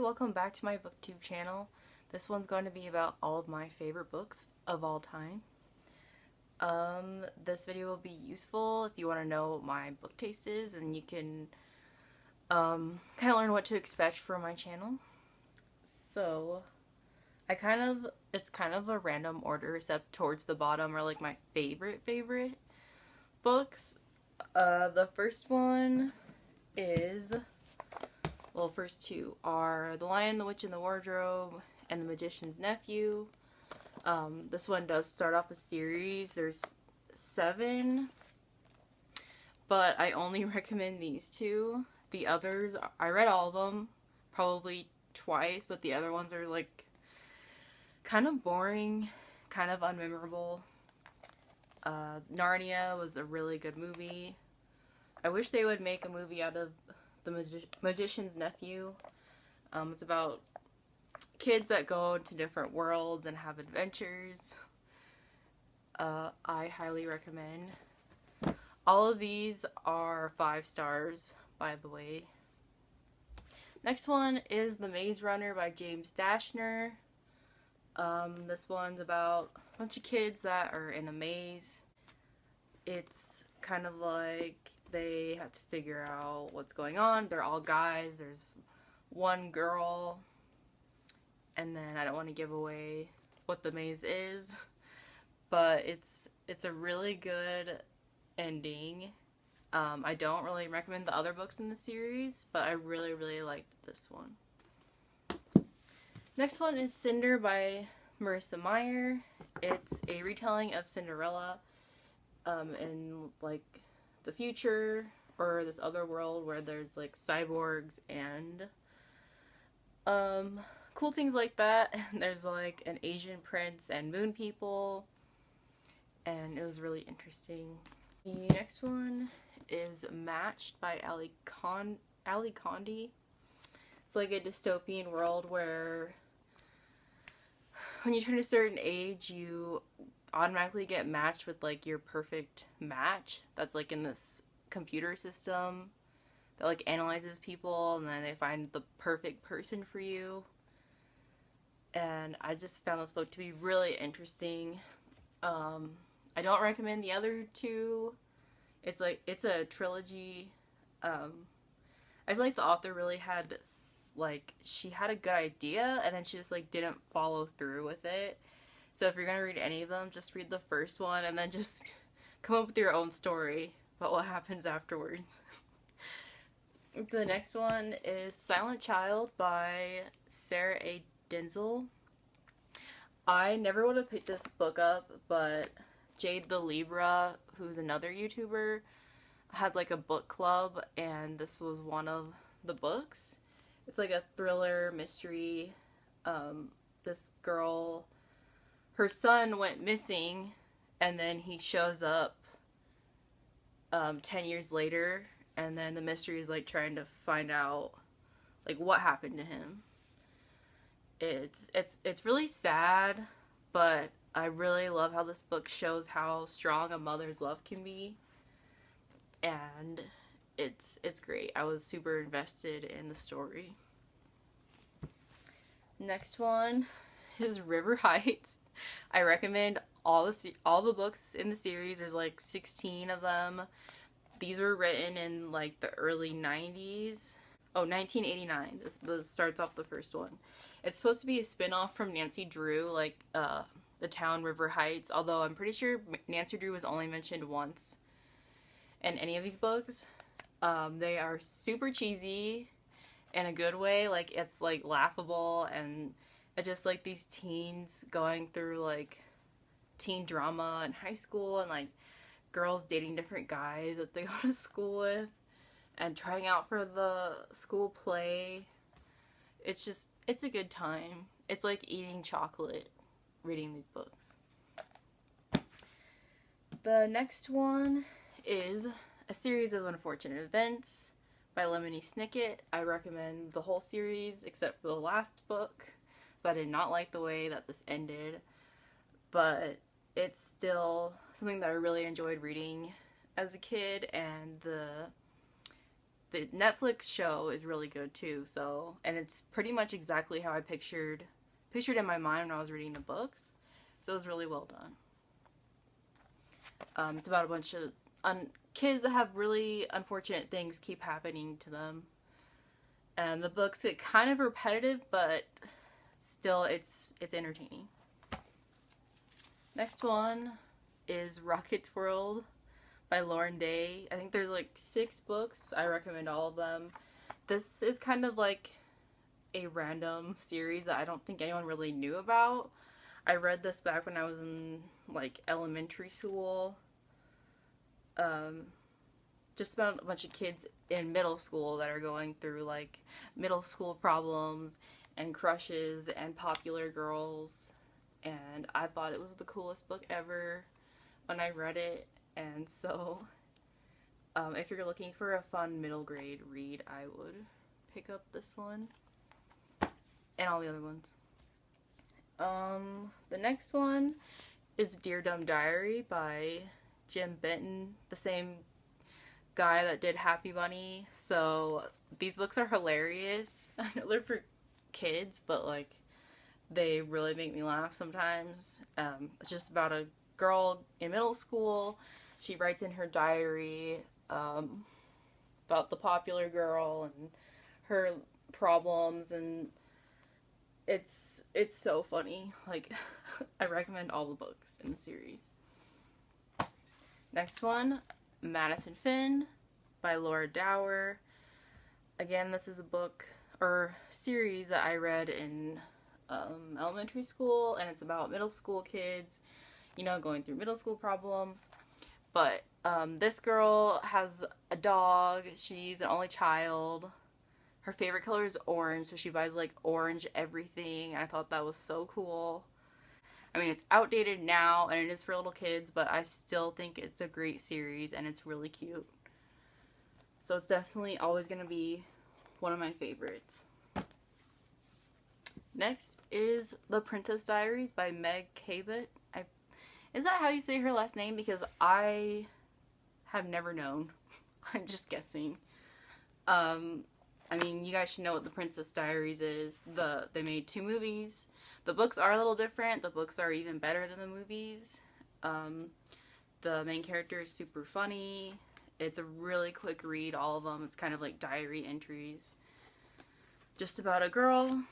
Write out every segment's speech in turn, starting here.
welcome back to my booktube channel. This one's going to be about all of my favorite books of all time. This video will be useful if you want to know what my book taste is, and you can kind of learn what to expect from my channel. So, it's kind of a random order, except towards the bottom are like my favorite books. The first one is, well, first two are The Lion, the Witch, and the Wardrobe, and The Magician's Nephew. This one does start off a series. There's 7, but I only recommend these two. The others, I read all of them, probably twice, but the other ones are like kind of boring, kind of unmemorable. Narnia was a really good movie. I wish they would make a movie out of The Magician's Nephew. It's about kids that go to different worlds and have adventures. I highly recommend. All of these are 5 stars, by the way. Next one is The Maze Runner by James Dashner. This one's about a bunch of kids that are in a maze. It's kind of like they have to figure out what's going on. They're all guys. There's one girl. And then I don't want to give away what the maze is, but it's a really good ending. I don't really recommend the other books in the series, but I really liked this one. Next one is Cinder by Marissa Meyer. It's a retelling of Cinderella in like the future, or this other world where there's like cyborgs and cool things like that. There's like an Asian prince and moon people, and it was really interesting. The next one is Matched by Condie. It's like a dystopian world where when you turn a certain age, you automatically get matched with like your perfect match that's like in this computer system that like analyzes people, and then they find the perfect person for you. And I just found this book to be really interesting. I don't recommend the other two. It's a trilogy. I feel like the author really had, like, she had a good idea, and then she just, like, didn't follow through with it. So if you're gonna read any of them, just read the first one, and then just come up with your own story about what happens afterwards. The next one is Silent Child by Sarah A. Denzil. I never would have picked this book up, but Jade the Libra, who's another YouTuber, had like a book club, and this was one of the books. It's like a thriller mystery. This girl, her son went missing, and then he shows up 10 years later, and then the mystery is like trying to find out like what happened to him. It's really sad, but I really love how this book shows how strong a mother's love can be, and it's great. I was super invested in the story. Next one is River Heights. I recommend all the books in the series. There's like 16 of them. These were written in like the early 90s. Oh, 1989. This starts off the first one. It's supposed to be a spin-off from Nancy Drew, like the town River Heights, although I'm pretty sure Nancy Drew was only mentioned once in any of these books. They are super cheesy in a good way. Like, it's like laughable, and it's just like these teens going through like teen drama in high school, and like girls dating different guys that they go to school with and trying out for the school play. It's a good time. It's like eating chocolate reading these books. The next one is A Series of Unfortunate Events by Lemony Snicket. I recommend the whole series except for the last book, so I did not like the way that this ended, but it's still something that I really enjoyed reading as a kid, and the the Netflix show is really good too. So, and it's pretty much exactly how I pictured in my mind when I was reading the books. So it was really well done. It's about a bunch of kids that have really unfortunate things keep happening to them. And the books get kind of repetitive, but still it's entertaining. Next one is Rockett's World by Lauren Day. I think there's like 6 books. I recommend all of them. This is kind of like a random series that I don't think anyone really knew about. I read this back when I was in like elementary school. Just about a bunch of kids in middle school that are going through like middle school problems and crushes and popular girls. And I thought it was the coolest book ever when I read it. And so, if you're looking for a fun middle grade read, I would pick up this one. And all the other ones. The next one is Dear Dumb Diary by Jim Benton, the same guy that did Happy Bunny. So these books are hilarious. I know they're for kids, but like they really make me laugh sometimes. It's just about a girl in middle school. She writes in her diary about the popular girl and her problems, and it's so funny. Like, I recommend all the books in the series. Next one, Madison Finn by Laura Dower. Again, this is a book or series that I read in elementary school, and it's about middle school kids, you know, going through middle school problems. But this girl has a dog. She's an only child. Her favorite color is orange, so she buys like orange everything, and I thought that was so cool. I mean, it's outdated now, and it is for little kids, but I still think it's a great series, and it's really cute. So it's definitely always going to be one of my favorites. Next is The Princess Diaries by Meg Cabot. Is that how you say her last name? Because I have never known. I'm just guessing. I mean, you guys should know what The Princess Diaries is. They made 2 movies. The books are a little different. The books are even better than the movies. The main character is super funny. It's a really quick read, all of them. It's kind of like diary entries. Just about a girl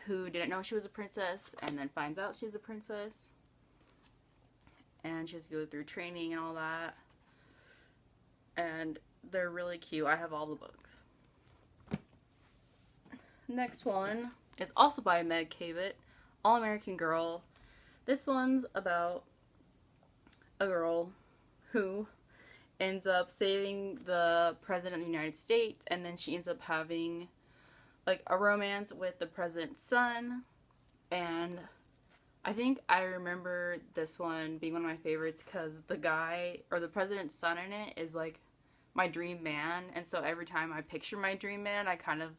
who didn't know she was a princess and then finds out she's a princess. And she has to go through training and all that. And they're really cute. I have all the books. Next one is also by Meg Cabot, All American Girl. This one's about a girl who ends up saving the president of the United States, and then she ends up having like a romance with the president's son. And I think I remember this one being one of my favorites because the guy, or the president's son in it, is like my dream man. And so every time I picture my dream man, I kind of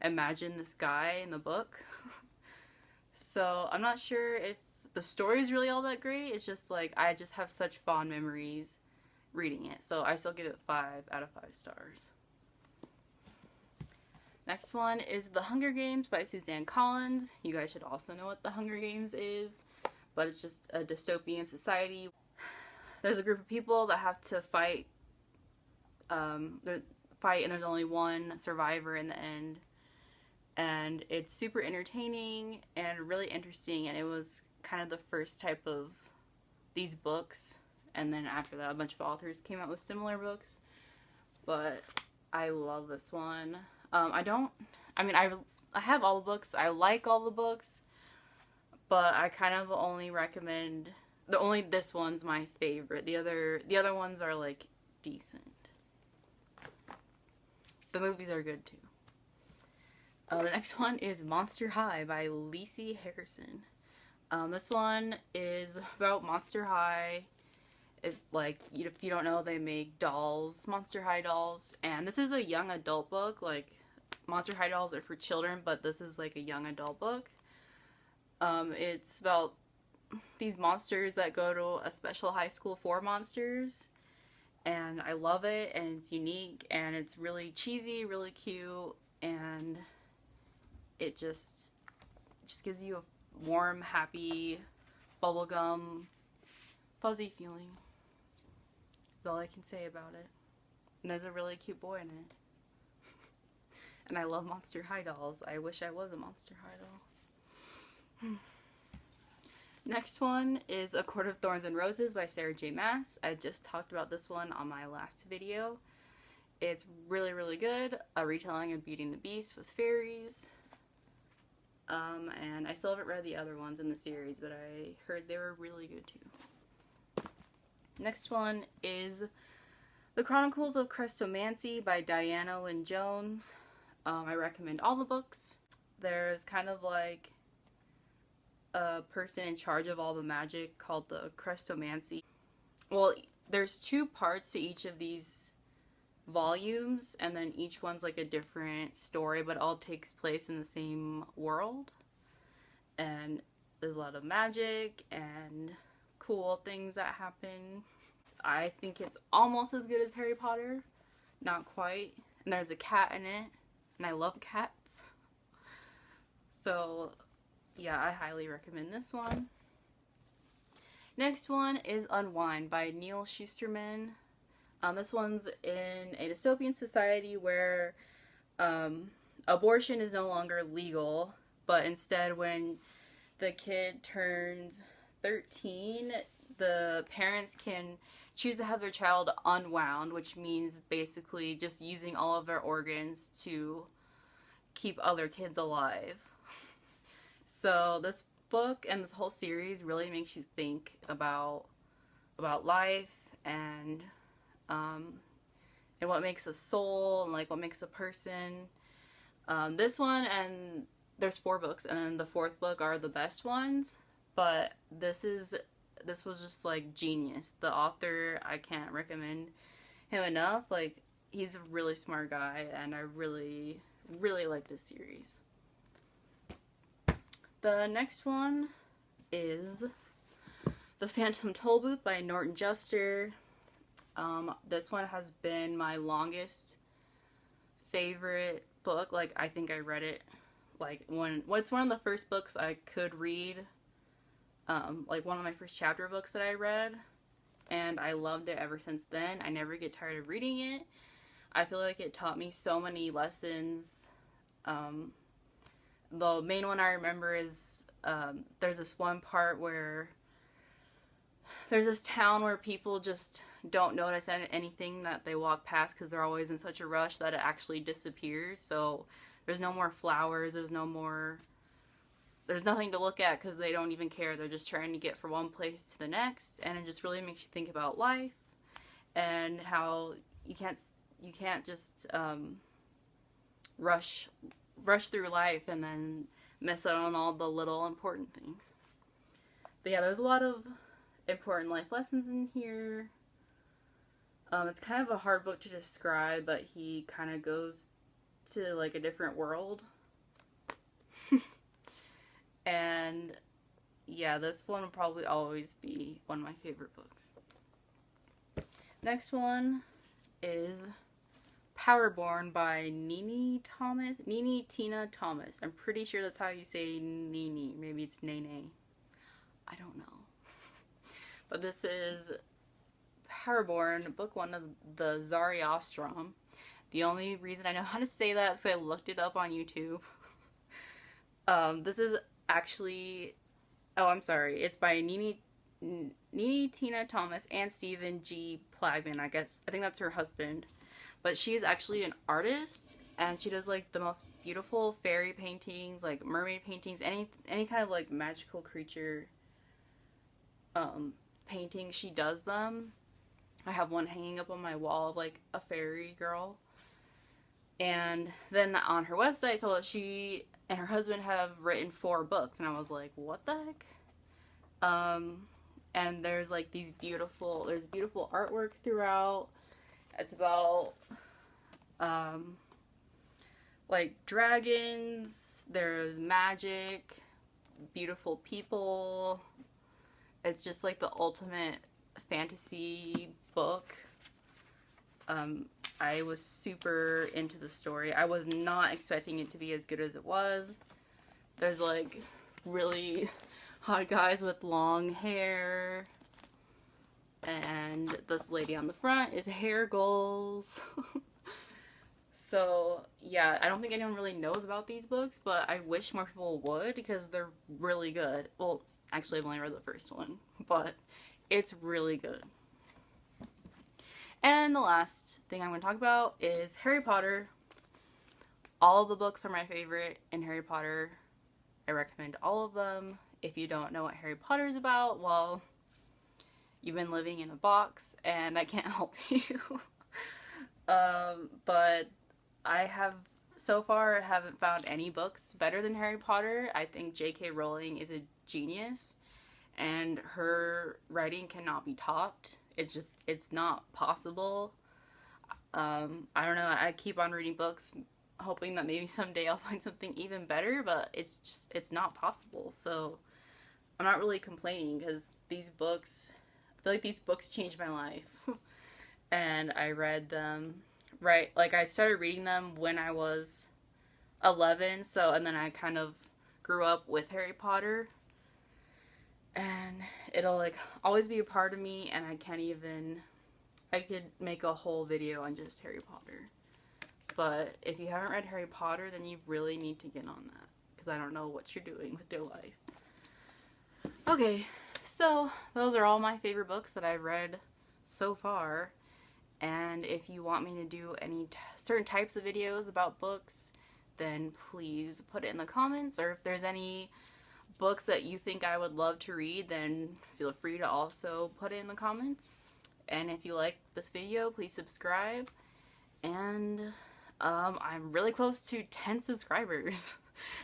imagine this guy in the book. So I'm not sure if the story is really all that great. It's just like I just have such fond memories reading it. So I still give it 5 out of 5 stars. Next one is The Hunger Games by Suzanne Collins. You guys should also know what The Hunger Games is, but it's just a dystopian society. There's a group of people that have to fight, and there's only one survivor in the end. And it's super entertaining and really interesting, and it was kind of the first type of these books. And then after that, a bunch of authors came out with similar books. But I love this one. I have all the books. I like all the books. But I kind of only recommend... this one's my favorite. The other ones are, like, decent. The movies are good, too. The next one is Monster High by Lisi Harrison. This one is about Monster High. If you don't know, they make dolls, Monster High dolls, and this is a young adult book. Like, Monster High dolls are for children, but this is like a young adult book. It's about these monsters that go to a special high school for monsters, and I love it, and it's unique, and it's really cheesy, really cute, and it just gives you a warm, happy, bubblegum, fuzzy feeling. That's all I can say about it. And there's a really cute boy in it. And I love Monster High dolls. I wish I was a Monster High doll. Next one is A Court of Thorns and Roses by Sarah J. Maas. I just talked about this one on my last video. It's really, really good. A retelling of Beauty and the Beast with fairies. And I still haven't read the other ones in the series, but I heard they were really good too. Next one is The Chronicles of Chrestomanci by Diana Wynne Jones. I recommend all the books. There's kind of like a person in charge of all the magic called the Chrestomanci. Well, there's 2 parts to each of these volumes, and then each one's like a different story, but all takes place in the same world. And there's a lot of magic and cool things that happen. I think it's almost as good as Harry Potter. Not quite. And there's a cat in it, and I love cats. So yeah, I highly recommend this one. Next one is Unwind by Neal Shusterman. This one's in a dystopian society where abortion is no longer legal, but instead when the kid turns 13, the parents can choose to have their child unwound, which means basically just using all of their organs to keep other kids alive. So this book and this whole series really makes you think about life and what makes a soul and like what makes a person. This one, and there's 4 books, and then the 4th book are the best ones, but this was just like genius. The author, I can't recommend him enough. Like, he's a really smart guy, and I really, really like this series. The next one is The Phantom Tollbooth by Norton Juster. This one has been my longest favorite book. Like, I think I read it like it's one of the first books I could read. Like one of my first chapter books that I read, and I loved it ever since then. I never get tired of reading it. I feel like it taught me so many lessons. The main one I remember is there's this one part where there's this town where people just don't notice anything that they walk past because they're always in such a rush that it actually disappears. So there's no more flowers, there's nothing to look at because they don't even care. They're just trying to get from one place to the next, and it just really makes you think about life and how you can't just rush through life and then miss out on all the little important things. But yeah, there's a lot of important life lessons in here. It's kind of a hard book to describe, but he kind of goes to like a different world. And yeah, this one will probably always be one of my favorite books. Next one is Powerborn by Nene Tina Thomas. I'm pretty sure that's how you say Nene. Maybe it's Nene. I don't know. But this is Powerborn, book 1 of the Zoroastrum. The only reason I know how to say that is because I looked it up on YouTube. This is actually, I'm sorry, it's by Nene Tina Thomas and Stephen G. Plagman, I think that's her husband. But she is actually an artist, and she does like the most beautiful fairy paintings, like mermaid paintings, any kind of like magical creature painting, she does them. I have one hanging up on my wall of like a fairy girl. And then on her website, so she and her husband have written 4 books, and I was like, what the heck? And there's like there's beautiful artwork throughout. It's about like dragons, there's magic, beautiful people. It's just like the ultimate fantasy book. I was super into the story. I was not expecting it to be as good as it was. There's like really hot guys with long hair, and this lady on the front is hair goals. So yeah, I don't think anyone really knows about these books, but I wish more people would because they're really good. Well, actually I've only read the first one, but it's really good. And the last thing I'm going to talk about is Harry Potter. All of the books are my favorite in Harry Potter. I recommend all of them. If you don't know what Harry Potter is about, well, you've been living in a box and I can't help you. But so far, I haven't found any books better than Harry Potter. I think J.K. Rowling is a genius, and her writing cannot be topped. It's not possible. I don't know, I keep on reading books, hoping that maybe someday I'll find something even better, but it's not possible. So I'm not really complaining, because these books, I feel like these books changed my life. And I read them, right, like I started reading them when I was 11, and then I kind of grew up with Harry Potter, and it'll like always be a part of me, and I could make a whole video on just Harry Potter. But if you haven't read Harry Potter, then you really need to get on that, because I don't know what you're doing with your life. Okay, so those are all my favorite books that I've read so far. And if you want me to do any certain types of videos about books, then please put it in the comments. Or if there's any books that you think I would love to read, then feel free to also put it in the comments. And if you like this video, please subscribe. And I'm really close to 10 subscribers,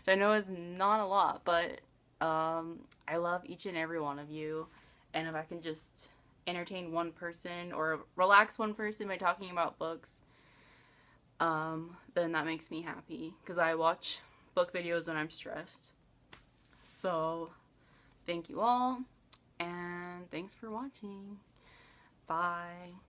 which I know is not a lot, but I love each and every one of you. And if I can just entertain one person or relax one person by talking about books, then that makes me happy, because I watch book videos when I'm stressed. So thank you all, and thanks for watching. Bye.